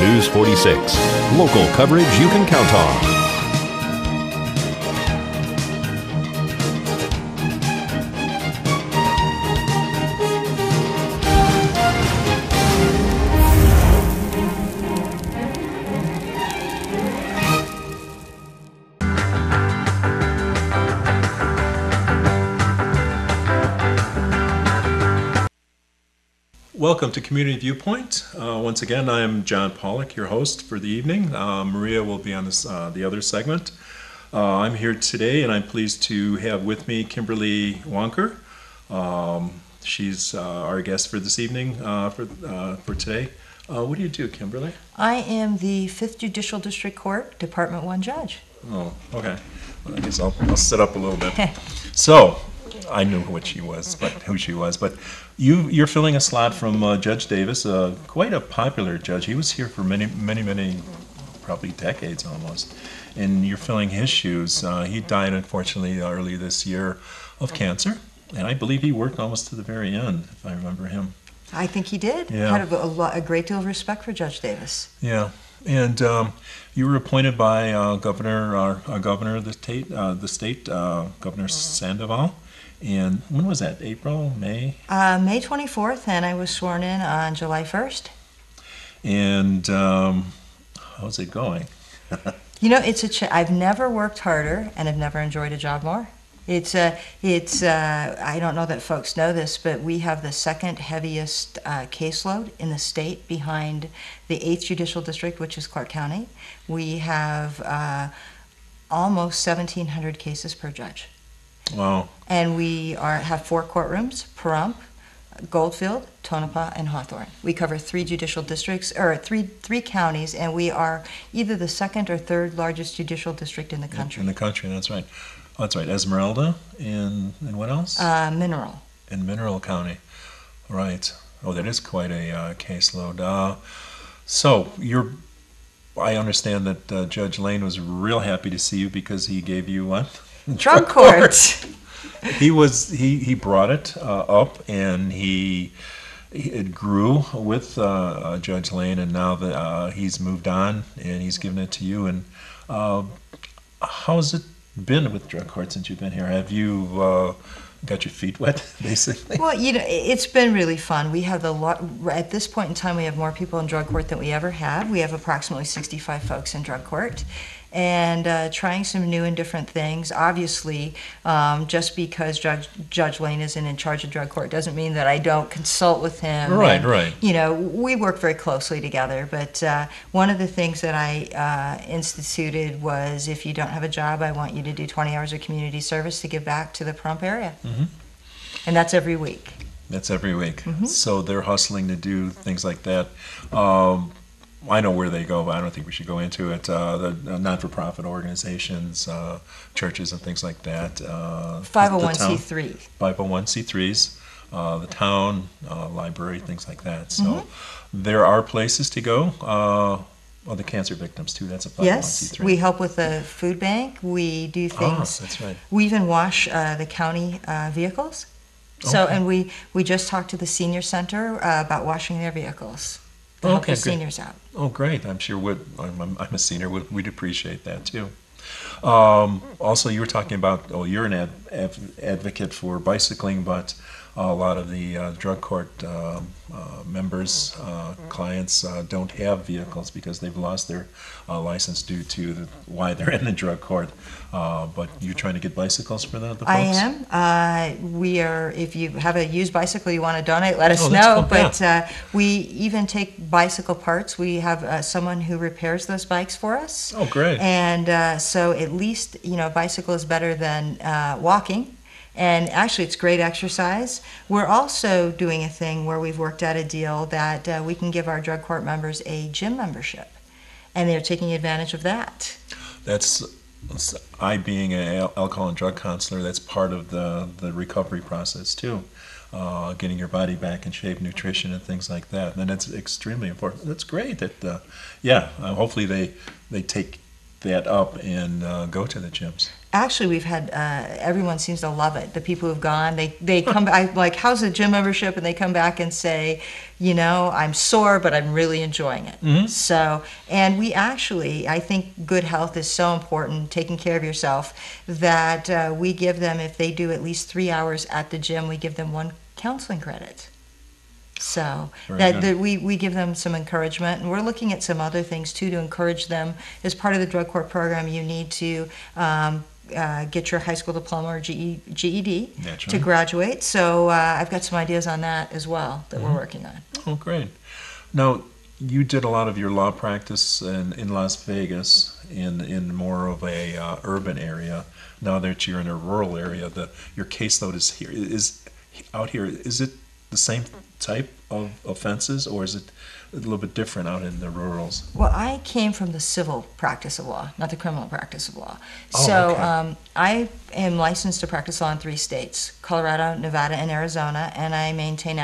News 46. Local coverage you can count on. Welcome to Community Viewpoint. Once again, I'm John Pollock, your host for the evening. Maria will be on this, the other segment. I'm here today, and I'm pleased to have with me Kimberly Wonker. She's our guest for this evening, for today. What do you do, Kimberly? I am the 5th Judicial District Court, Department 1 judge. Oh, okay. Well, I guess I'll sit up a little bit. So, I knew who she was, but you're filling a slot from Judge Davis, quite a popular judge. He was here for many, probably decades almost, and you're filling his shoes. He died, unfortunately, early this year of cancer, and I believe he worked almost to the very end, if I remember him. I think he did. Yeah. Had a great deal of respect for Judge Davis. Yeah, and you were appointed by governor of the state, Governor Sandoval. And when was that? April, May? May 24th, and I was sworn in on July 1st. And how's it going? You know, I've never worked harder, and I've never enjoyed a job more. I don't know that folks know this, but we have the second heaviest caseload in the state behind the 8th Judicial District, which is Clark County. We have almost 1,700 cases per judge. Wow. And we have 4 courtrooms: Pahrump, Goldfield, Tonopah, and Hawthorne. We cover 3 judicial districts, or three counties, and we are either the 2nd or 3rd largest judicial district in the country. In the country, that's right. Oh, that's right. Esmeralda and what else? Mineral. In Mineral County. Right. Oh, that is quite a caseload. So I understand that Judge Lane was real happy to see you because he gave you what? Drug court. He brought it up, and it grew with Judge Lane, and now that he's moved on and he's given it to you. And how's it been with drug court since you've been here? Have you got your feet wet, basically? Well, it's been really fun. We have at this point in time, we have more people in drug court than we ever have. We have approximately 65 folks in drug court, and trying some new and different things. Obviously, just because Judge Lane isn't in charge of drug court doesn't mean that I don't consult with him. Right. We work very closely together, but one of the things that I instituted was, if you don't have a job, I want you to do 20 hours of community service to give back to the Pahrump area. Mm-hmm. And that's every week. That's every week. Mm-hmm. So they're hustling to do things like that. I know where they go, but I don't think we should go into it. The not-for-profit organizations, churches and things like that. 501c3. 501c3s, the town, library, things like that. So there are places to go. The cancer victims, too. That's a 501c3. Yes, we help with the food bank. We do things. That's right. We even wash the county vehicles. So, okay. And we just talked to the senior center about washing their vehicles. To help the seniors out. Oh, great! I'm sure I'm a senior. We'd appreciate that too. Also, you were talking about you're an advocate for bicycling, but a lot of the drug court members, clients don't have vehicles because they've lost their license due to why they're in the drug court. But you're trying to get bicycles for the folks? I am. We are. If you have a used bicycle you want to donate, let us Cool. know. But we even take bicycle parts. We have someone who repairs those bikes for us. Oh, great! And so at least bicycle is better than walking. And actually, it's great exercise. We're also doing a thing where we've worked out a deal that we can give our drug court members a gym membership, and they're taking advantage of that. I, being an alcohol and drug counselor, that's part of the recovery process too. Getting your body back in shape, nutrition, and things like that. And it's extremely important. That's great. Hopefully they take that up and go to the gyms. Actually, we've had everyone seems to love it. The people who've gone, they come back like, how's the gym membership? And they come back and say, you know, I'm sore, but I'm really enjoying it. So, and we actually, I think good health is so important, taking care of yourself, that we give them, if they do at least 3 hours at the gym, we give them 1 counseling credit. So that we give them some encouragement, and we're looking at some other things too to encourage them. As part of the drug court program, you need to get your high school diploma or GED to graduate. So I've got some ideas on that as well that we're working on. Oh, great. Now, you did a lot of your law practice in Las Vegas, in more of a urban area. Now that you're in a rural area, your caseload is out here. Is it the same type of offenses, or is it a little bit different out in the rurals? Well, I came from the civil practice of law, not the criminal practice of law. Oh, so okay. I am licensed to practice law in 3 states, Colorado, Nevada, and Arizona, and I maintain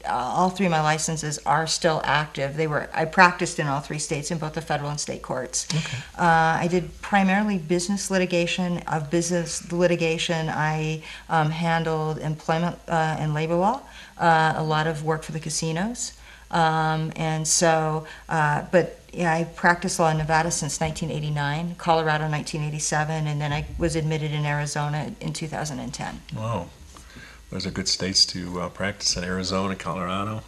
all 3 of my licenses are still active. I practiced in all 3 states in both the federal and state courts. Okay. I did primarily business litigation. Of business litigation, I handled employment and labor law, a lot of work for the casinos. And so, but yeah, I practiced law in Nevada since 1989, Colorado 1987, and then I was admitted in Arizona in 2010. Wow. Those are good states to practice in, Arizona, Colorado.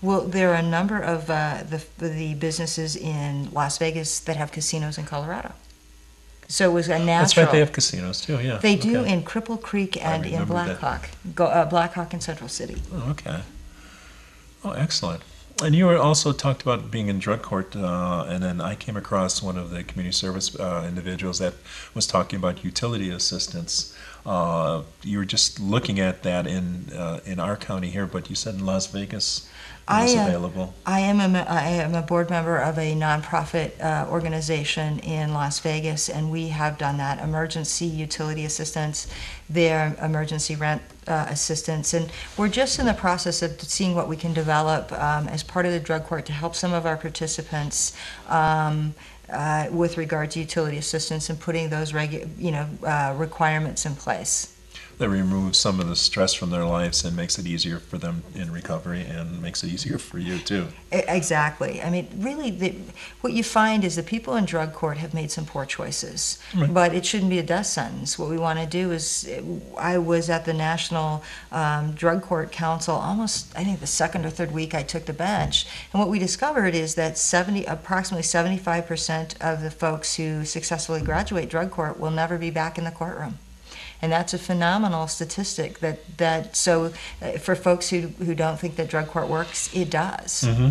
Well, there are a number of the businesses in Las Vegas that have casinos in Colorado. So it was a natural. That's right, they have casinos too, yeah. They do in Cripple Creek and in Blackhawk. Blackhawk and Central City. Oh, okay. Oh, excellent. And you were also talked about being in drug court, and then I came across one of the community service individuals that was talking about utility assistance. You were just looking at that in our county here, but you said in Las Vegas it was available. I am a board member of a nonprofit organization in Las Vegas, and we have done that emergency utility assistance, their emergency rent assistance, and we're just in the process of seeing what we can develop as part of the drug court to help some of our participants with regard to utility assistance and putting those requirements in place. That removes some of the stress from their lives and makes it easier for them in recovery, and makes it easier for you too. Exactly. I mean, really, what you find is the people in drug court have made some poor choices, Right. but it shouldn't be a death sentence. What we want to do is, I was at the National Drug Court Council almost, I think, the 2nd or 3rd week I took the bench, and what we discovered is that approximately 75% of the folks who successfully graduate drug court will never be back in the courtroom. And that's a phenomenal statistic so for folks who don't think that drug court works, it does. Mm-hmm.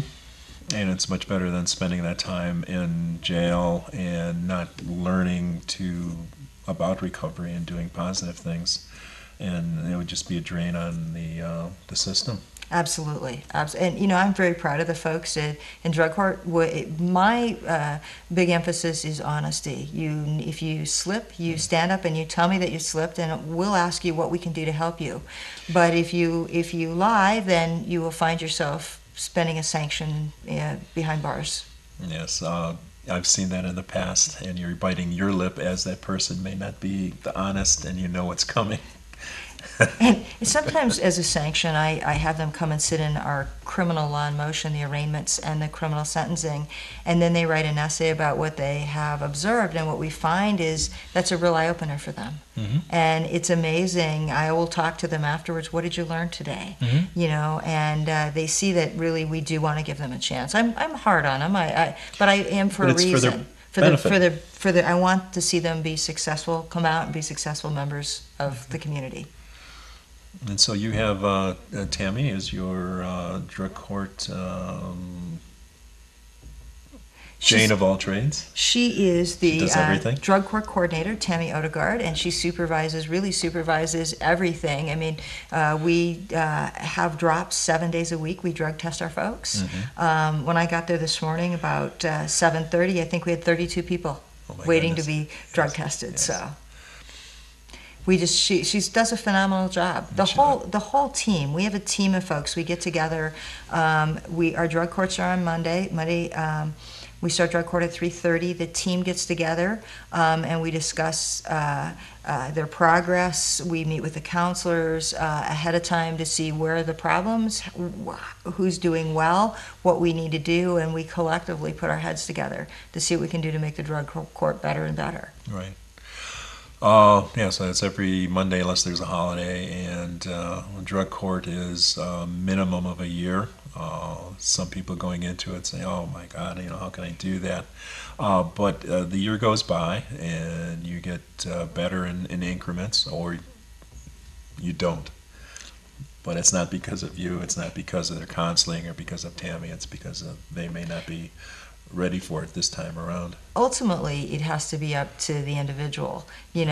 And it's much better than spending that time in jail and not learning about recovery and doing positive things. And it would just be a drain on the system. Absolutely. And, I'm very proud of the folks in drug court. My big emphasis is honesty. If you slip, you stand up and you tell me that you slipped, and we'll ask you what we can do to help you. But if you lie, then you will find yourself spending a sanction behind bars. Yes. I've seen that in the past, and you're biting your lip as that person may not be honest, and you know what's coming. And sometimes as a sanction, I have them come and sit in our criminal law in motion, the arraignments and the criminal sentencing, and then they write an essay about what they have observed, and what we find is that's a real eye-opener for them. Mm-hmm. And it's amazing. I will talk to them afterwards, what did you learn today? Mm-hmm. And they see that really we do want to give them a chance. I'm hard on them, but I am for a reason. I want to see them be successful, come out and be successful members of the community. And so you have Tammy as your drug court Jane of all trades. She is the drug court coordinator, Tammy Odegaard, and she really supervises everything. I mean, we have drops 7 days a week. We drug test our folks. Mm-hmm. When I got there this morning about 7:30, I think we had 32 people waiting to be drug tested. Yes. So. She does a phenomenal job. The whole team. We have a team of folks. We get together. Our drug courts are on Monday. We start drug court at 3:30. The team gets together and we discuss their progress. We meet with the counselors ahead of time to see where are the problems, who's doing well, what we need to do, and we collectively put our heads together to see what we can do to make the drug court better and better. Right. Yeah, so it's every Monday unless there's a holiday, and drug court is a minimum of a year. Some people going into it say, "Oh my God, how can I do that?" But the year goes by, and you get better in increments, or you don't. But it's not because of you. It's not because of their counseling or because of Tammy. It's because they may not be ready for it this time around. Ultimately, it has to be up to the individual. They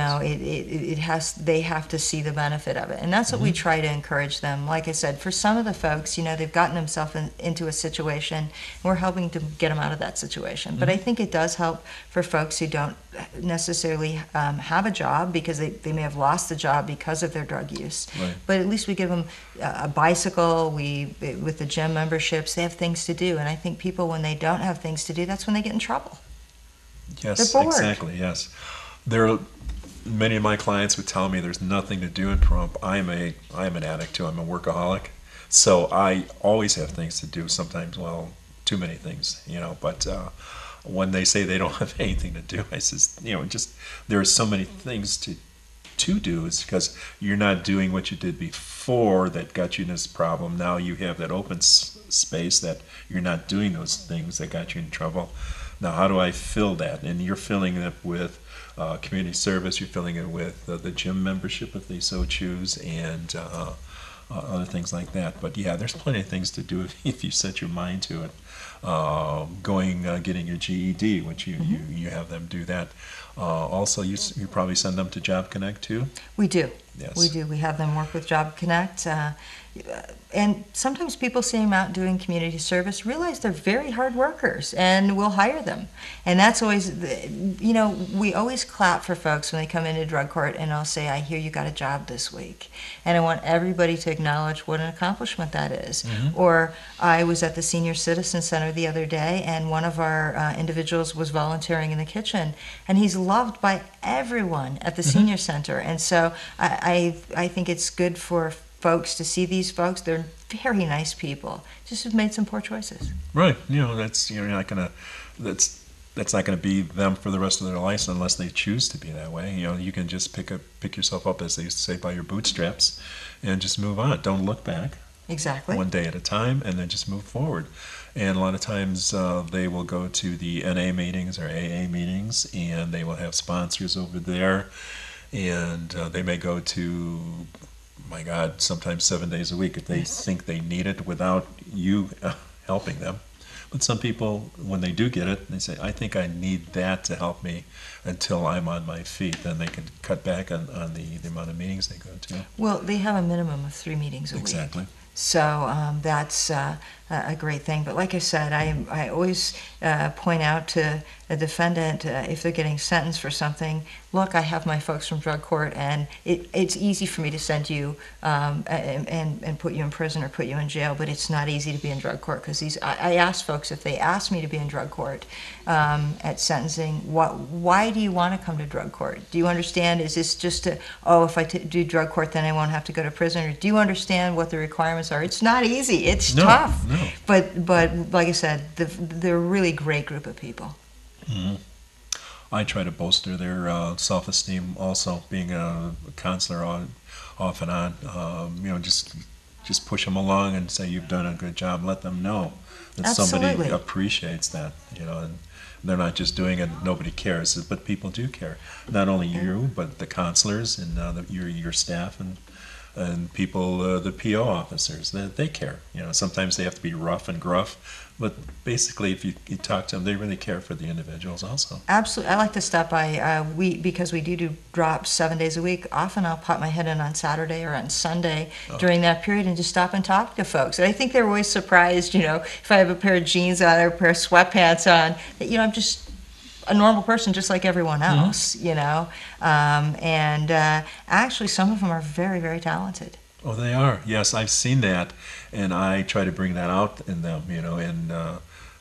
have to see the benefit of it, and that's what we try to encourage them. Like I said, for some of the folks, they've gotten themselves into a situation, and we're helping to get them out of that situation. But I think it does help for folks who don't necessarily have a job because they may have lost the job because of their drug use. Right. But at least we give them a bicycle. With the gym memberships, they have things to do, and I think people, when they don't have things to do, that's when they get in trouble. Yes, They're bored. exactly. Yes, many of my clients would tell me there's nothing to do in Pahrump. I'm an addict too. I'm a workaholic, so I always have things to do. Sometimes, too many things, But when they say they don't have anything to do, I says, just there are so many things to do. It's because you're not doing what you did before that got you in this problem. Now you have that open space that you're not doing those things that got you in trouble. Now, how do I fill that? And you're filling it with community service. You're filling it with the gym membership if they so choose, and other things like that. But yeah, there's plenty of things to do if you set your mind to it. Getting your GED, which you have them do that. Also, you probably send them to Job Connect too? We do. Yes. We do. We have them work with Job Connect. And sometimes people see them out doing community service, realize they're very hard workers, and we'll hire them. And that's always, we always clap for folks when they come into drug court, and I'll say, "I hear you got a job this week." And I want everybody to acknowledge what an accomplishment that is. Or I was at the Senior Citizen Center the other day, and one of our individuals was volunteering in the kitchen, and he's loved by everyone at the Senior Center. And so I think it's good for folks to see these folks. They're very nice people, just have made some poor choices. Right. That's you're not gonna. That's not going to be them for the rest of their lives unless they choose to be that way. You can just pick yourself up, as they used to say, by your bootstraps, and just move on. Don't look back. Exactly. One day at a time, and then just move forward. And a lot of times they will go to the NA meetings or AA meetings, and they will have sponsors over there, and they may go to, my God, sometimes 7 days a week if they think they need it without you helping them. But some people, when they do get it, they say, "I think I need that to help me until I'm on my feet." Then they can cut back on the amount of meetings they go to. Well, they have a minimum of 3 meetings a week. Exactly. So that's a great thing. But like I said, I always point out to a defendant, if they're getting sentenced for something, look, I have my folks from drug court, and it's easy for me to send you and put you in prison or put you in jail, but it's not easy to be in drug court, because I ask folks, if they ask me to be in drug court at sentencing, why do you want to come to drug court? Do you understand, is this just if I do drug court then I won't have to go to prison, or do you understand what the requirements are? It's not easy, it's tough. No. But like I said, they're a really great group of people. Mm-hmm. I try to bolster their self-esteem also, being a counselor off and on. Just push them along and say you've done a good job. Let them know that Absolutely. Somebody appreciates that, and they're not just doing it, nobody cares, but people do care. Not only you, but the counselors and your staff and people, the PO officers, they care. Sometimes they have to be rough and gruff, but basically, if you talk to them, they really care for the individuals also. Absolutely. I like to stop by, because we do drops 7 days a week. Often I'll pop my head in on Saturday or on Sunday during that period and just stop and talk to folks. And I think they're always surprised, if I have a pair of jeans on or a pair of sweatpants on, that, I'm just a normal person just like everyone else, actually some of them are very, very talented. Oh, they are. Yes, I've seen that, and I try to bring that out in them, and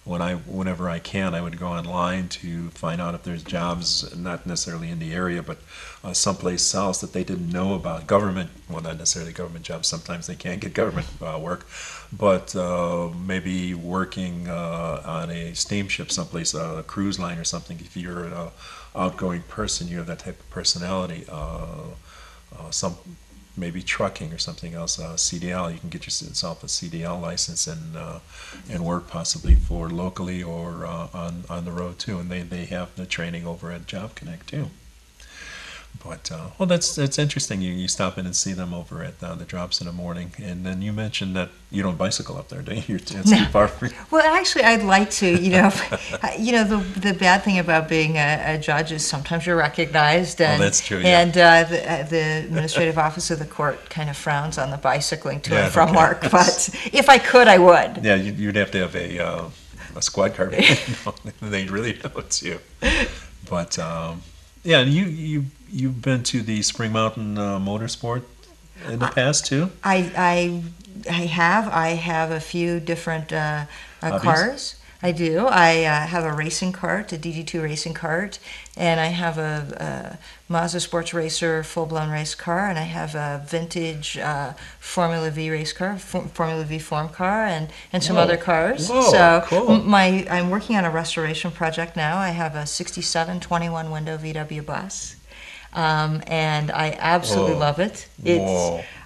whenever I can, I would go online to find out if there's jobs, not necessarily in the area, but someplace else that they didn't know about. Government, well, not necessarily government jobs. Sometimes they can't get government work, but maybe working on a steamship someplace, a cruise line or something. If you're an outgoing person, you have that type of personality. Some maybe trucking or something else, CDL. You can get yourself a CDL license and work possibly for locally or on the road too. And they have the training over at Job Connect too. But well, that's interesting. You stop in and see them over at the drops in the morning. And then you mentioned that you don't bicycle up there, do you? It's too far for you. Well, actually, I'd like to. The bad thing about being a judge is sometimes you're recognized, and that's true. Yeah. And the administrative office of the court kind of frowns on the bicycling to and from work. But if I could, I would. Yeah, you'd have to have a squad car. They really know it's you. But yeah, and you've been to the Spring Mountain Motorsport in the past too? I have a few different cars. I do. I have a racing cart, a DD2 racing cart, and I have a Mazda Sports Racer full-blown race car, and I have a vintage Formula V race car, Formula V form car, and some other cars. Whoa, so cool. I'm working on a restoration project now. I have a 67 21 window VW bus, and I absolutely love it.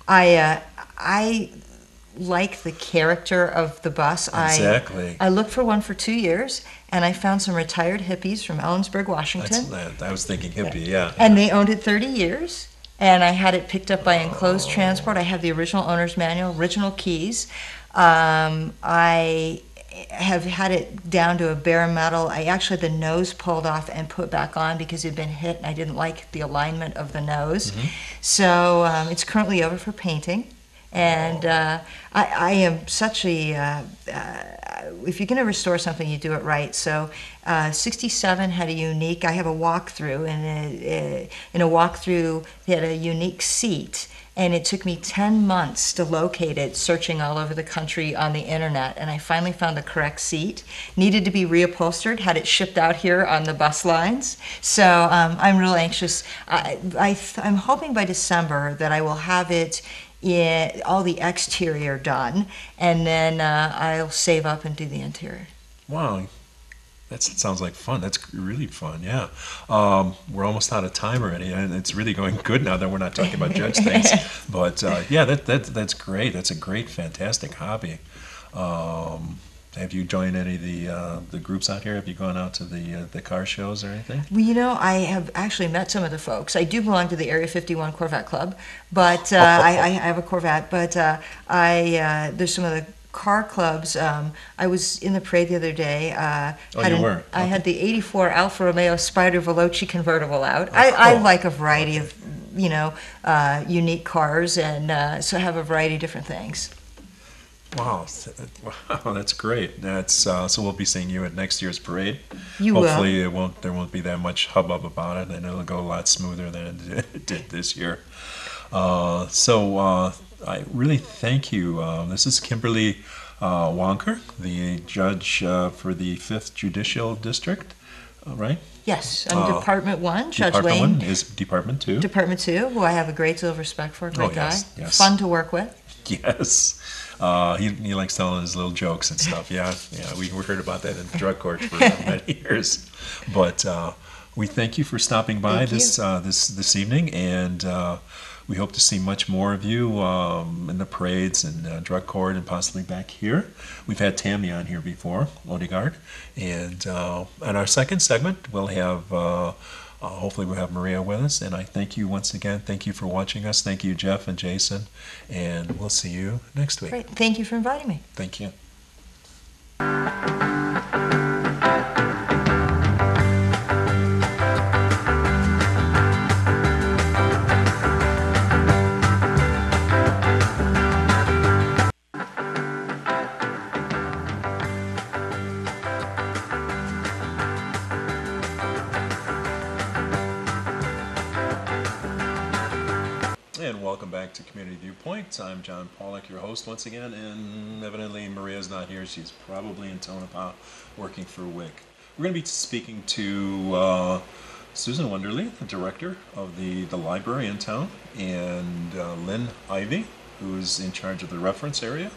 I like the character of the bus. Exactly. I looked for one for 2 years, and I found some retired hippies from Ellensburg, Washington. I was thinking hippie, yeah. And they owned it 30 years, and I had it picked up by enclosed transport. I have the original owner's manual, original keys. I have had it down to a bare metal. I actually had the nose pulled off and put back on because it had been hit, and I didn't like the alignment of the nose. Mm-hmm. So it's currently over for painting. And I am such a, if you're going to restore something, you do it right. So 67 had a unique, I have a walkthrough, and in a walkthrough, they had a unique seat. And it took me 10 months to locate it, searching all over the country on the internet. And I finally found the correct seat. Needed to be reupholstered, had it shipped out here on the bus lines. So I'm real anxious. I'm hoping by December that I will have it all the exterior done, and then I'll save up and do the interior. Wow, that sounds like fun. That's really fun, yeah. We're almost out of time already, and it's really going good now that we're not talking about judge things. But yeah, that's great. That's a great, fantastic hobby. Have you joined any of the groups out here? Have you gone out to the car shows or anything? Well, I have actually met some of the folks. I do belong to the Area 51 Corvette Club, but I have a Corvette. But there's some of the car clubs. I was in the parade the other day. I had the '84 Alfa Romeo Spider Veloce convertible out. I like a variety of unique cars, and so I have a variety of different things. Wow, that's great. That's so we'll be seeing you at next year's parade. Hopefully there won't be that much hubbub about it, and it'll go a lot smoother than it did this year. So I really thank you. This is Kimberly Wonker, the judge for the 5th Judicial District, right? Yes, I'm Department 1, Judge Department Wayne. 1 is Department 2. Department 2, who I have a great deal of respect for, great guy. Yes. Fun to work with. Yes. He likes telling his little jokes and stuff. Yeah, we heard about that in drug court for many years. But we thank you for stopping by this evening, and we hope to see much more of you in the parades and drug court and possibly back here. We've had Tammy on here before, Odegaard, and in our second segment we'll have. Hopefully we'll have Maria with us, and I thank you once again. Thank you for watching us. Thank you, Jeff and Jason, and we'll see you next week. Great. Thank you for inviting me. Thank you. And welcome back back to Community Viewpoint. I'm John Pollack, your host once again, and evidently Maria's not here. She's probably in Tonopah working for WIC. We're going to be speaking to Susan Wonderly, the director of the library in town, and Lynn Ivy, who's in charge of the reference area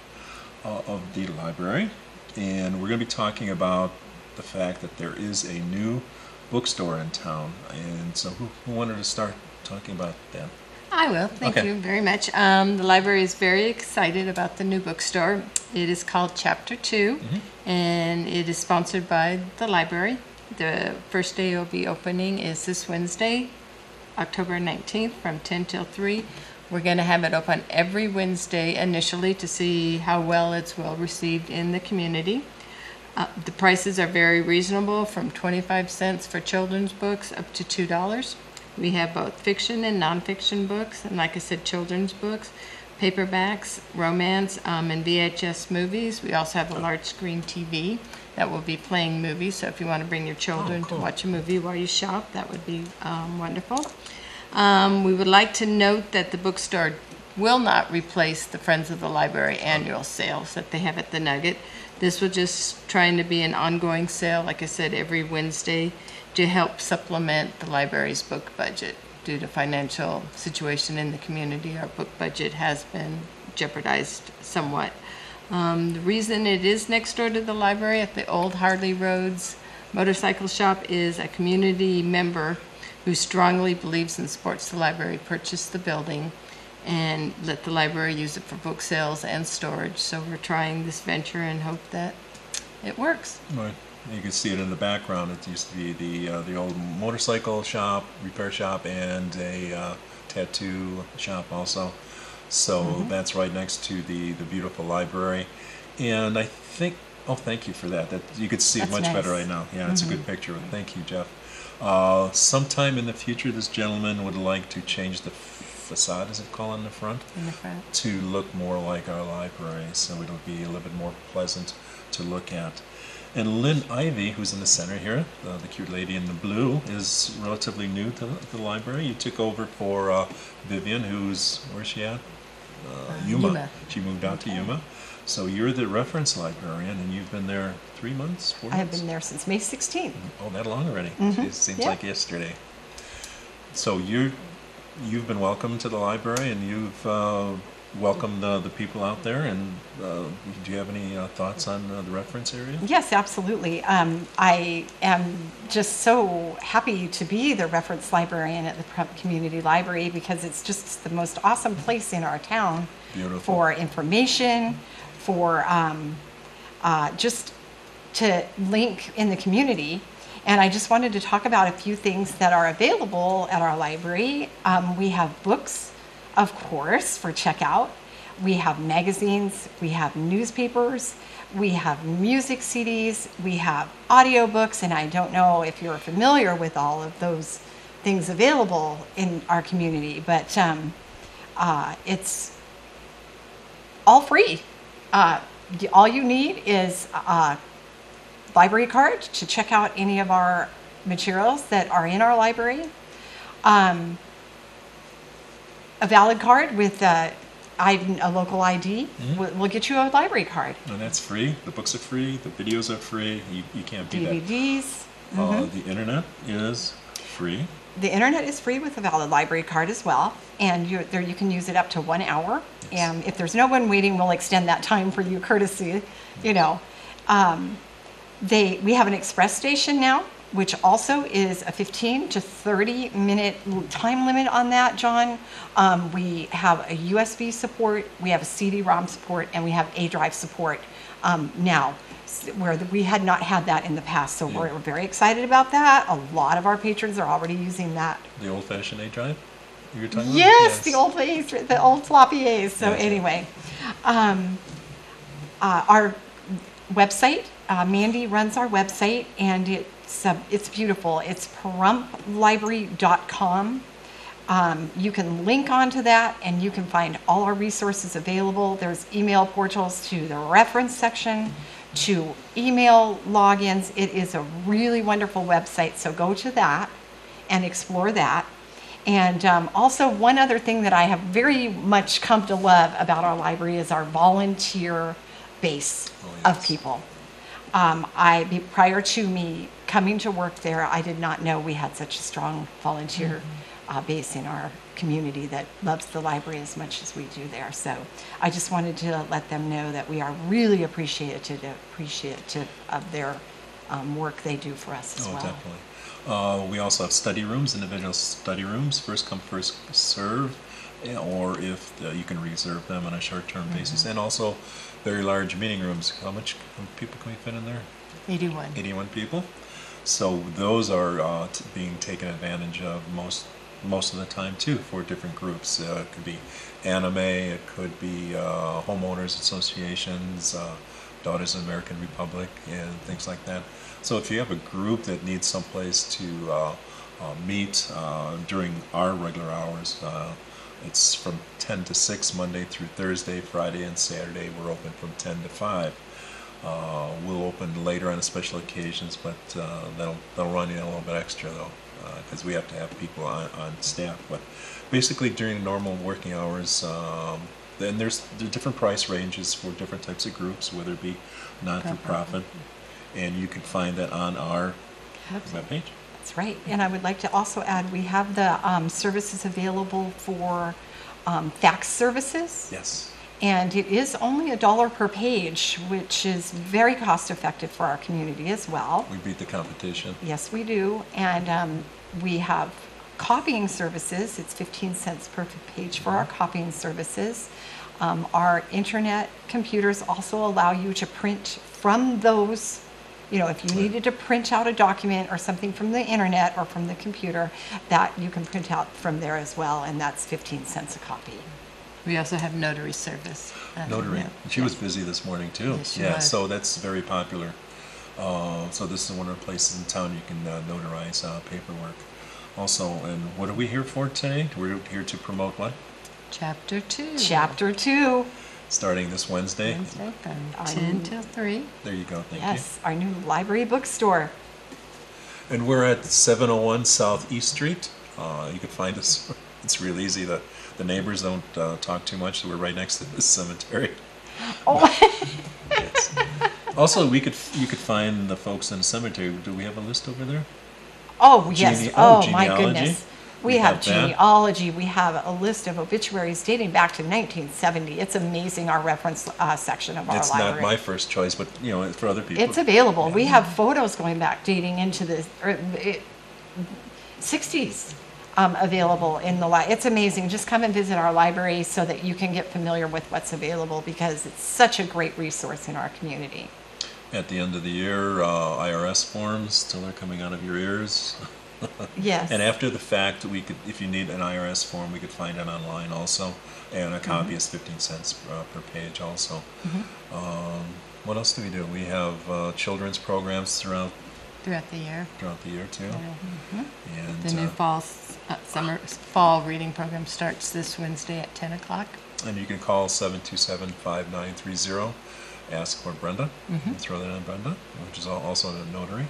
of the library. And we're going to be talking about the fact that there is a new bookstore in town. And so who wanted to start talking about that? I will. Thank you very much. The library is very excited about the new bookstore. It is called Chapter 2, and it is sponsored by the library. The first day it will be opening is this Wednesday, October 19th, from 10 till 3. We're going to have it open every Wednesday initially to see how well it's well received in the community. The prices are very reasonable, from 25 cents for children's books up to $2. We have both fiction and nonfiction books, and like I said, children's books, paperbacks, romance, and VHS movies. We also have a large screen TV that will be playing movies, so if you want to bring your children to watch a movie while you shop, that would be wonderful. We would like to note that the bookstore will not replace the Friends of the Library annual sales that they have at the Nugget. This will just trying to be an ongoing sale, like I said, every Wednesday to help supplement the library's book budget. Due to financial situation in the community, our book budget has been jeopardized somewhat. The reason it is next door to the library at the old Harley Roads motorcycle shop is a community member who strongly believes and supports the library purchased the building and let the library use it for book sales and storage. So we're trying this venture and hope that it works. Right. You can see it in the background. It used to be the old motorcycle shop, repair shop, and a tattoo shop also. So that's right next to the beautiful library. And I think, thank you for that. That you could see it much better right now. Yeah, it's a good picture. Thank you, Jeff. Sometime in the future, this gentleman would like to change the facade, is it called, in the front? In the front. To look more like our library, so it'll be a little bit more pleasant to look at. And Lynn Ivy, who's in the center here, the cute lady in the blue, is relatively new to the library. You took over for Vivian, where's she at? Yuma. She moved out to Yuma. So you're the reference librarian, and you've been there 3 months, 4 months? I have been there since May 16th. Oh, that long already. It seems like yesterday. So you've been welcomed to the library, and you've welcomed the people out there. And do you have any thoughts on the reference area? Yes, absolutely. I am just so happy to be the reference librarian at the community library, because it's just the most awesome place in our town. Beautiful. For information, for just to link in the community. And I just wanted to talk about a few things that are available at our library. We have books, of course, for checkout. We have magazines, we have newspapers, we have music CDs, we have audiobooks, and I don't know if you're familiar with all of those things available in our community, but it's all free. All you need is a library card to check out any of our materials that are in our library. A valid card with a local ID will get you a library card. And that's free. The books are free. The videos are free. You can't beat that. DVDs. The internet is free. The internet is free with a valid library card as well, and you can use it up to 1 hour. Yes. And if there's no one waiting, we'll extend that time for you, courtesy. You know, we have an express station now, which also is a 15 to 30 minute time limit on that, John. We have a USB support, we have a CD-ROM support, and we have A drive support now, where we had not had that in the past. So we're very excited about that. A lot of our patrons are already using that. The old-fashioned A drive you're talking about? Yes, the old floppy A's. So anyway, our website, Mandy runs our website, and it's beautiful. It's perumplibrary.com. You can link onto that, and you can find all our resources available. There's email portals to the reference section, to email logins. It is a really wonderful website, so go to that and explore that. And also, one other thing that I have very much come to love about our library is our volunteer base of people. Prior to me coming to work there, I did not know we had such a strong volunteer base in our community that loves the library as much as we do there. So I just wanted to let them know that we are really appreciative of their work they do for us as well. Definitely. We also have study rooms, individual study rooms, first come, first serve, or if you can reserve them on a short-term basis, and also very large meeting rooms. How much people can we fit in there? 81. 81 people. So those are being taken advantage of most of the time too for different groups. It could be anime, it could be homeowners associations, Daughters of the American Republic, and things like that. So if you have a group that needs someplace to meet during our regular hours, it's from 10 to 6 Monday through Thursday, Friday and Saturday we're open from 10 to 5. We'll open later on special occasions, but that'll run you a little bit extra though, because we have to have people on staff. But basically during normal working hours, then there's different price ranges for different types of groups, whether it be non-for-profit, and you can find that on our webpage. That's right. And I would like to also add, we have the services available for fax services. Yes. And it is only $1 per page, which is very cost effective for our community as well. We beat the competition. Yes, we do. And we have copying services. It's 15 cents per page for our copying services. Our internet computers also allow you to print from those. You know, if you needed to print out a document or something from the internet or from the computer, that you can print out from there as well, and that's 15 cents a copy. We also have notary service. Notary. Yeah. She was busy this morning too. Yes, she yeah, was. so that's very popular. So this is one of the places in town you can notarize paperwork. Also, and what are we here for today? We're here to promote what? Chapter 2. Chapter 2. Starting this Wednesday. Wednesday from 10 till 3. There you go. Thank Yes, our new library bookstore. you. And we're at 701 South East Street. You can find us. It's real easy. The neighbors don't talk too much. We're right next to the cemetery. Oh, Yes. Also, you could find the folks in the cemetery. Do we have a list over there? oh yes. Oh, my genealogy. goodness. We We have have that. genealogy. We have a list of obituaries dating back to 1970. It's amazing, our reference section of our It's library. not my first choice, but you know, for other people. It's available. We have photos going back dating into the 60s available in the library. It's amazing. Just come and visit our library so that you can get familiar with what's available, because it's such a great resource in our community. At the end of the year, IRS forms still are coming out of your ears. Yes. And after the fact, we could, if you need an IRS form, we could find it online also. And a copy is 15 cents per page also. What else do we do? We have children's programs throughout Throughout the year. the year too. And The new fall reading program starts this Wednesday at 10 o'clock. and you can call 727-5930. Ask for Brenda. Throw that on Brenda, which is also a notary.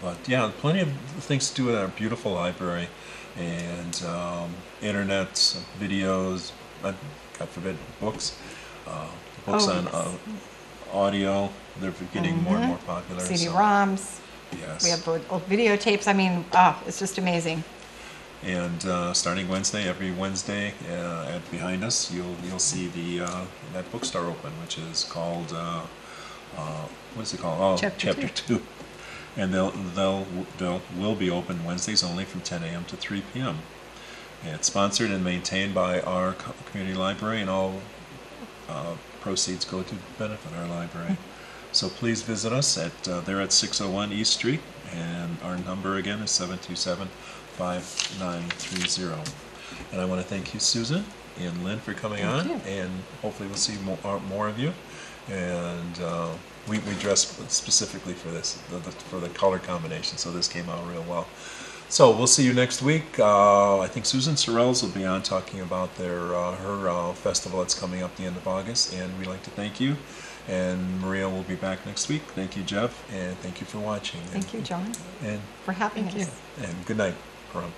But yeah, plenty of things to do at our beautiful library, and internet, videos, God forbid, books. Books Oh, on yes. audio. They're getting more and more popular. so- CD-ROMs. Yes. We have old videotapes. I mean, it's just amazing. And starting Wednesday, every Wednesday, behind us, you'll see that bookstore open, which is called what is it called? Oh, Chapter Two. And will be open Wednesdays only from 10 a.m. to 3 p.m. And it's sponsored and maintained by our community library, and all proceeds go to benefit our library. So please visit us they're at 601 East Street, and our number again is 727-5930. And I want to thank you, Susan and Lynn, for coming on, you. and hopefully we'll see more of you. And we dressed specifically for this, for the color combination, so this came out real well. So we'll see you next week. I think Susan Sorrells will be on talking about her festival that's coming up the end of August, and we'd like to thank you. And Maria will be back next week. Thank you, Jeff, and thank you for watching. Thank you, John, And for having Thank us. you. good night, Param.